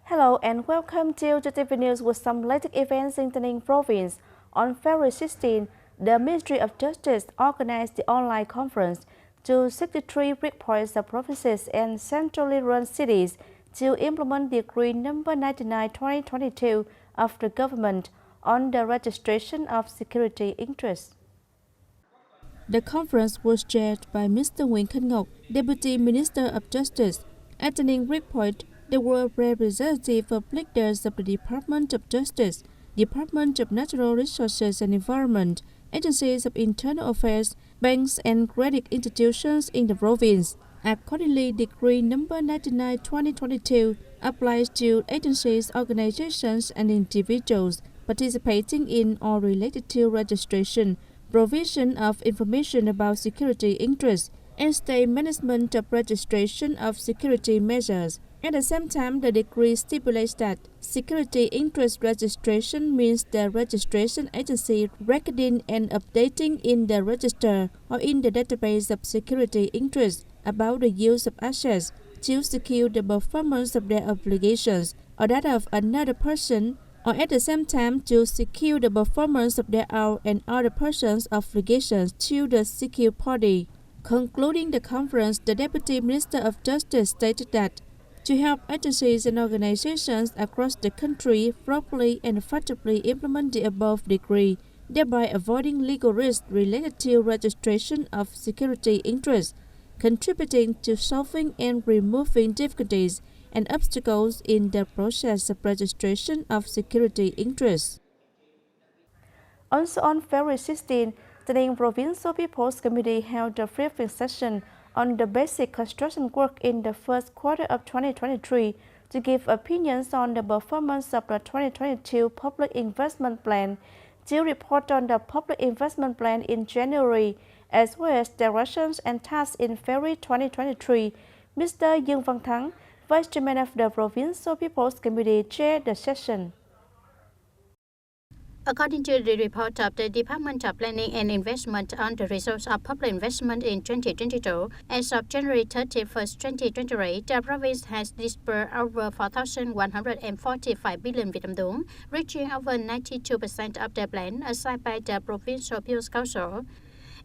Hello and welcome to TTV News with some latest events in TayNinhTV province. On February 16, the Ministry of Justice organized the online conference to 63 breakpoints of provinces and centrally run cities to implement Decree number 99/2022 of the government on the registration of security interests. The conference was chaired by Mr. Nguyễn Khánh Ngọc, Deputy Minister of Justice. At the breakpoint, there were representatives of leaders of the Department of Justice, Department of Natural Resources and Environment, agencies of internal affairs, banks and credit institutions in the province. Accordingly, Decree number 99/2022 applies to agencies, organizations and individuals participating in or related to registration, provision of information about security interests, and state management of registration of security measures. At the same time, the decree stipulates that security interest registration means the registration agency recording and updating in the register or in the database of security interests about the use of assets to secure the performance of their obligations or that of another person, or at the same time to secure the performance of their own and other persons' obligations to the secured party. Concluding the conference, the Deputy Minister of Justice stated that to help agencies and organizations across the country properly and effectively implement the above decree, thereby avoiding legal risks related to registration of security interests, contributing to solving and removing difficulties and obstacles in the process of registration of security interests. Also on February 16, the TayNinhTV Provincial People's Committee held a briefing session on the basic construction work in the first quarter of 2023 to give opinions on the performance of the 2022 Public Investment Plan, to report on the Public Investment Plan in January, as well as directions and tasks in February 2023. Mr. Dương Văn Thắng, Vice Chairman of the Provincial People's Committee, chaired the session. According to the report of the Department of Planning and Investment on the results of public investment in 2022, as of January 31, 2023, the province has disbursed over 4,145 billion Vietnam dong, reaching over 92% of the plan assigned by the Provincial People's Council.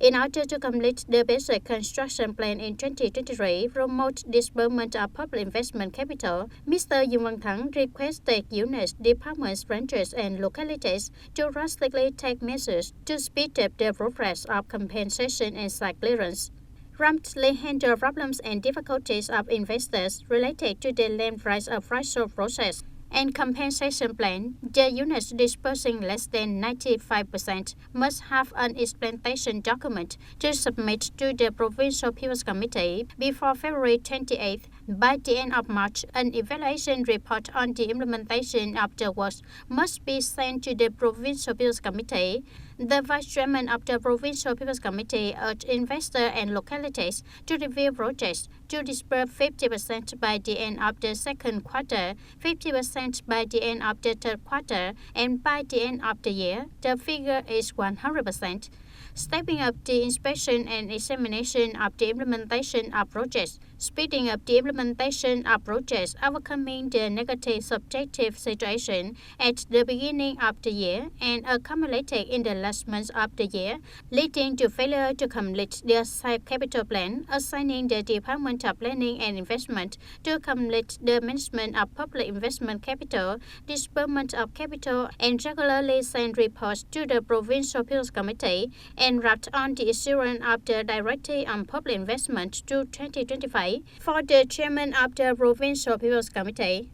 In order to complete the basic construction plan in 2023, promote disbursement of public investment capital, Mr. Dương Văn Thắng requested units, departments, branches, and localities to drastically take measures to speed up the progress of compensation and site clearance. Promptly handle problems and difficulties of investors related to the land price appraisal process and compensation plan. The units disbursing less than 95% must have an explanation document to submit to the Provincial People's Committee before February 28th. By the end of March, an evaluation report on the implementation of the works must be sent to the Provincial People's Committee. The Vice Chairman of the Provincial People's Committee urged investors and localities to review projects to disburse 50% by the end of the second quarter, 50% by the end of the third quarter, and by the end of the year, the figure is 100%. Stepping up the inspection and examination of the implementation of projects, speeding up the implementation of projects, overcoming the negative subjective situation at the beginning of the year and accumulated in the last months of the year, leading to failure to complete the site capital plan, assigning the Department of Planning and Investment to complete the management of public investment capital, disbursement of capital, and regularly send reports to the Provincial People's Committee, and wrapped on the issuance of the Directive on Public Investment to 2025 for the Chairman of the Provincial People's Committee.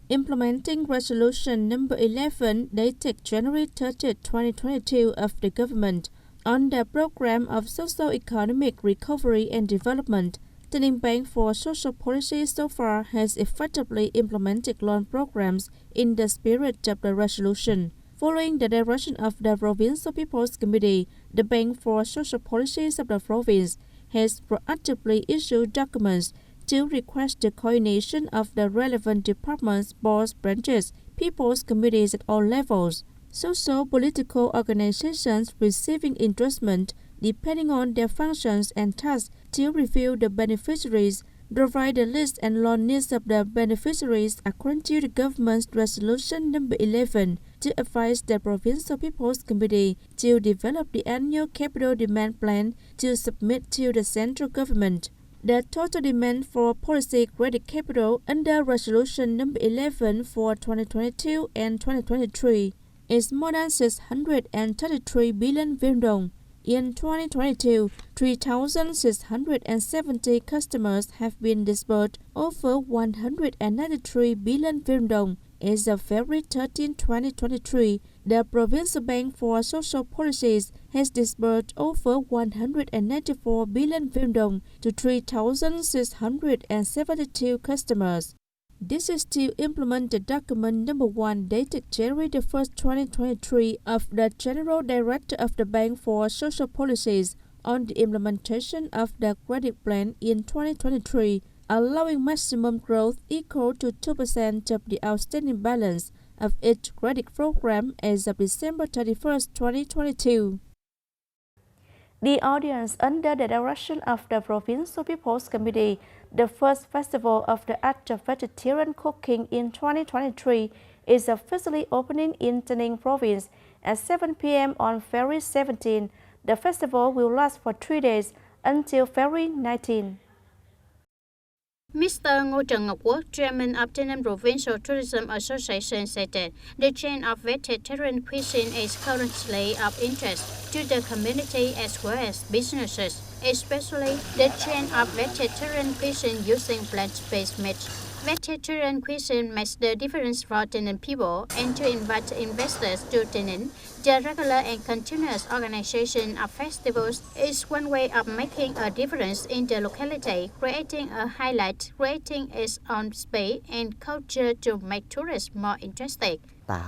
Implementing Resolution number 11 dated January 30, 2022 of the government on the program of socio-economic recovery and development, TayNinhTV Bank for Social Policy so far has effectively implemented loan programs in the spirit of the resolution. Following the direction of the Provincial People's Committee, the Bank for Social Policies of the province has proactively issued documents to request the coordination of the relevant departments, boards, branches, people's committees at all levels, social political organizations receiving endorsement depending on their functions and tasks to review the beneficiaries, provide the list and loan needs of the beneficiaries according to the government's resolution number 11 to advise the Provincial People's Committee to develop the annual capital demand plan to submit to the central government. The total demand for policy credit capital under resolution number 11 for 2022 and 2023 is more than 633 billion Viet Dong. In 2022, 3,670 customers have been disbursed over 193 billion Viet Dong. As of February 13, 2023, the Provincial Bank for Social Policies has disbursed over 194 billion Viet Dong to 3,672 customers. This is to implement the document number 1 dated January 1, 2023 of the General Director of the Bank for Social Policies on the implementation of the credit plan in 2023, allowing maximum growth equal to 2% of the outstanding balance of each credit program as of December 31, 2022. The audience under the direction of the Provincial People's Committee, the first festival of the art of vegetarian cooking in 2023, is officially opening in TayNinhTV Province at 7 p.m. on February 17. The festival will last for 3 days until February 19. Mr. Ngô Trần Ngọc Quốc, Chairman of TayNinhTV Provincial Tourism Association, said that the chain of vegetarian cuisine is currently of interest to the community as well as businesses, especially the chain of vegetarian cuisine using plant-based meat. Vegetarian cuisine makes the difference for TayNinhTV people, and to invite investors to TayNinhTV, the regular and continuous organization of festivals is one way of making a difference in the locality, creating a highlight, creating its own space and culture to make tourists more interested. The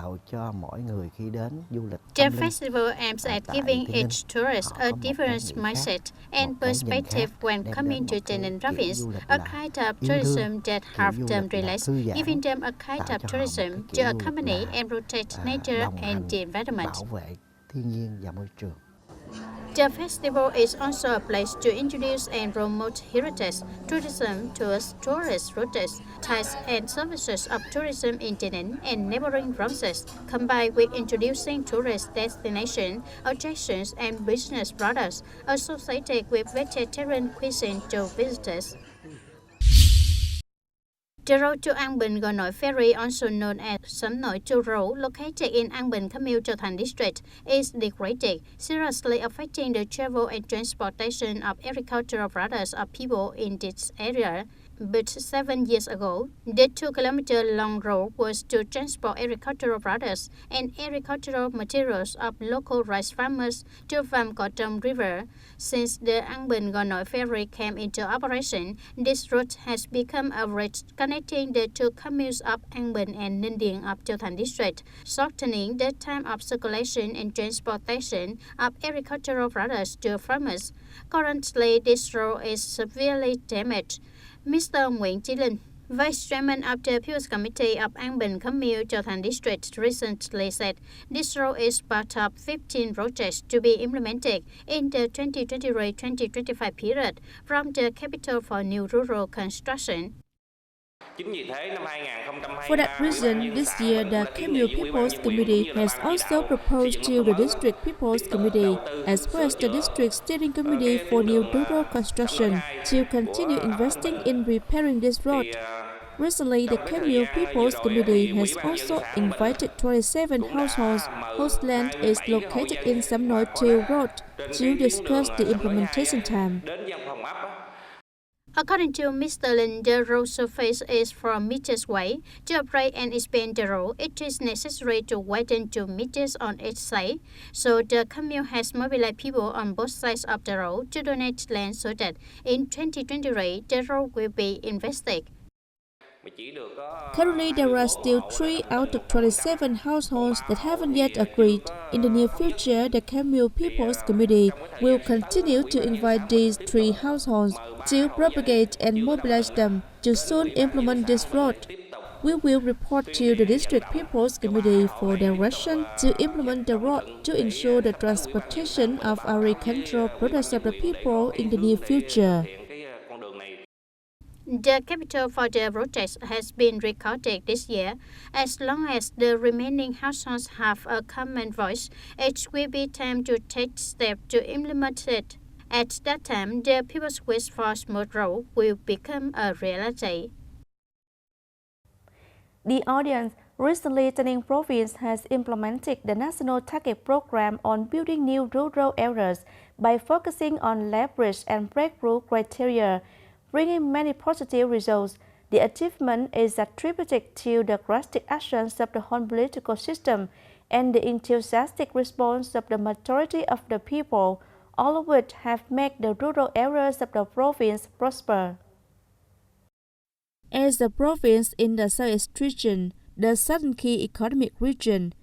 festival aims at giving each tourist a different mindset and perspective when coming to TayNinhTV Province, a kind of tourism that helps them relax, giving them a kind of tourism to accompany and protect nature and the environment. The festival is also a place to introduce and promote heritage tourism towards tourist routes, types and services of tourism in TayNinhTV and neighboring provinces, combined with introducing tourist destination, attractions and business products associated with vegetarian cuisine to visitors. The road to An Bình Gò Nội Ferry, also known as Sầm Nội to Road, located in An Bình Commune Châu Thành District, is degraded, seriously affecting the travel and transportation of agricultural products of people in this area. But 7 years ago, the 2-kilometer-long road was to transport agricultural products and agricultural materials of local rice farmers to Vam Cỏ Trong River. Since the An Bình Gò Nội Ferry came into operation, this route has become a bridge connecting the two communes of An Bình and Ninh Điền of Châu Thành District, shortening the time of circulation and transportation of agricultural products to farmers. Currently, this road is severely damaged. Mr. Nguyễn Chí Linh, Vice Chairman of the People's Committee of An Bình Commune Châu Thành District, recently said this road is part of 15 projects to be implemented in the 2023-2025 period from the Capital for New Rural Construction. For that reason, this year the Commune People's Committee has also proposed to the District People's Committee, as well as the District Steering Committee for New Rural Construction, to continue investing in repairing this road. Recently, the Commune People's Committee has also invited 27 households whose land is located in Sầm Nội to Road to discuss the implementation time. According to Mr. Lin, the road surface is 4 meters wide. To upgrade and expand the road, it is necessary to widen 2 meters on each side. So the commune has mobilized people on both sides of the road to donate land so that in 2023 the road will be invested. Currently, there are still 3 out of 27 households that haven't yet agreed. In the near future, the Commune People's Committee will continue to invite these 3 households to propagate and mobilize them to soon implement this road. We will report to the District People's Committee for direction to implement the road to ensure the transportation of agricultural products of the people in the near future. The capital for the project has been recorded this year. As long as the remaining households have a common voice, it will be time to take steps to implement it. At that time, the people's wish for smooth road will become a reality. The audience, recently Tayning Province has implemented the national target program on building new rural areas by focusing on leverage and breakthrough criteria, bringing many positive results. The achievement is attributed to the drastic actions of the whole political system and the enthusiastic response of the majority of the people, all of which have made the rural areas of the province prosper. As a province in the southeast region, the southern key economic region,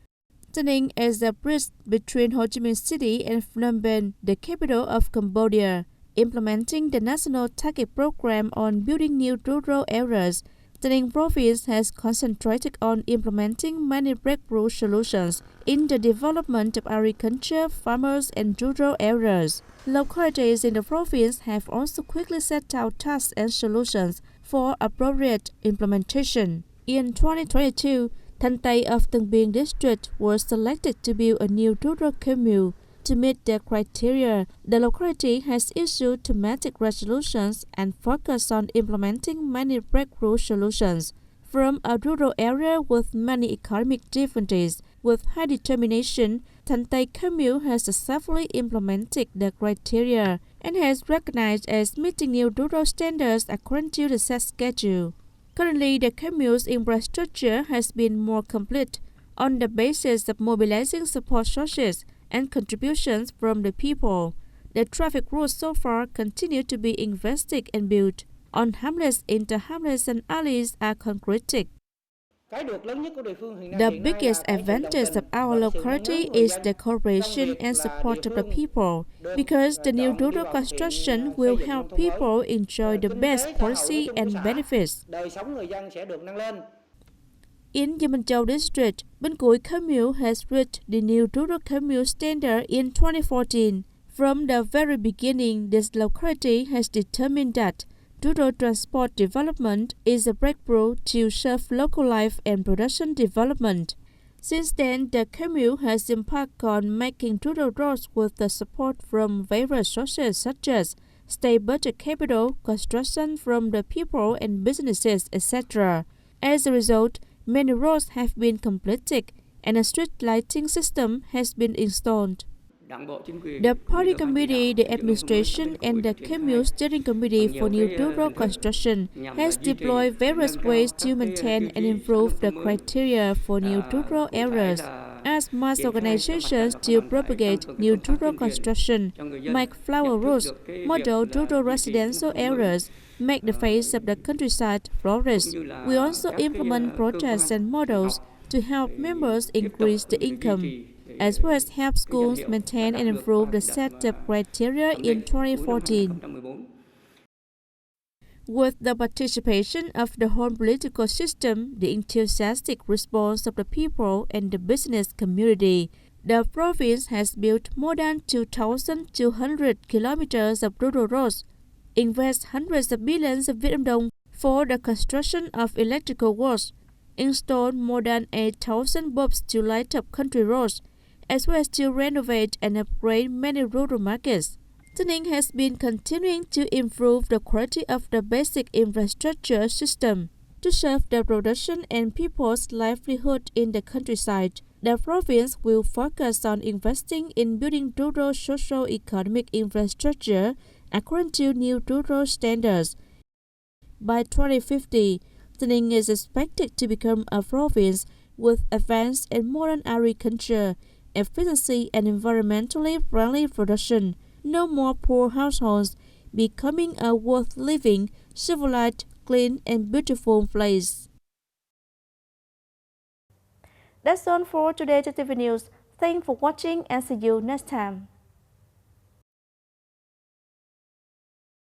Tayning is the bridge between Ho Chi Minh City and Phnom Penh, the capital of Cambodia. Implementing the national target program on building new rural areas, Tayning Province has concentrated on implementing many breakthrough solutions in the development of agriculture, farmers, and rural areas. Localities in the province have also quickly set out tasks and solutions for appropriate implementation. In 2022, Thanh Tây of Tân Biên district was selected to build a new rural commune. To meet the criteria, the locality has issued thematic resolutions and focused on implementing many breakthrough solutions. From a rural area with many economic difficulties, with high determination, Thanh Tây commune has successfully implemented the criteria and has recognized as meeting new rural standards according to the set schedule. Currently, the commune's infrastructure has been more complete on the basis of mobilizing support sources and contributions from the people. The traffic routes so far continue to be invested and built. On hamlets, inter-hamlets and alleys are concreted. The biggest advantage of our locality is the cooperation and support of the people, because the new rural construction will help people enjoy the best policy and benefits. In Dư Minh Châu district, Binh Cui commune has reached the new rural commune standard in 2014. From the very beginning, this locality has determined that rural transport development is a breakthrough to serve local life and production development. Since then, the commune has embarked on making rural roads with the support from various sources such as state budget capital, construction from the people and businesses, etc. As a result, many roads have been completed and a street lighting system has been installed. The party committee, the administration, and the commune steering committee for new rural construction has deployed various ways to maintain and improve the criteria for new rural areas, as mass organizations to propagate new rural construction, make flower roads, model rural residential areas, make the face of the countryside flourish. We also implement projects and models to help members increase the income, as well as help schools maintain and improve the set of criteria in 2014. With the participation of the whole political system, the enthusiastic response of the people and the business community, the province has built more than 2,200 kilometers of rural roads, invest hundreds of billions of Vietnam dong for the construction of electrical works, installed more than 8,000 bulbs to light up country roads, as well as to renovate and upgrade many rural markets. Tayning has been continuing to improve the quality of the basic infrastructure system to serve the production and people's livelihood in the countryside. The province will focus on investing in building rural socio-economic infrastructure according to new rural standards. By 2050, Tayning is expected to become a province with advanced and modern agriculture, efficiency and environmentally friendly production, no more poor households, becoming a worth living, civilized, clean and beautiful place. That's all for today's TTV News. Thanks for watching and see you next time.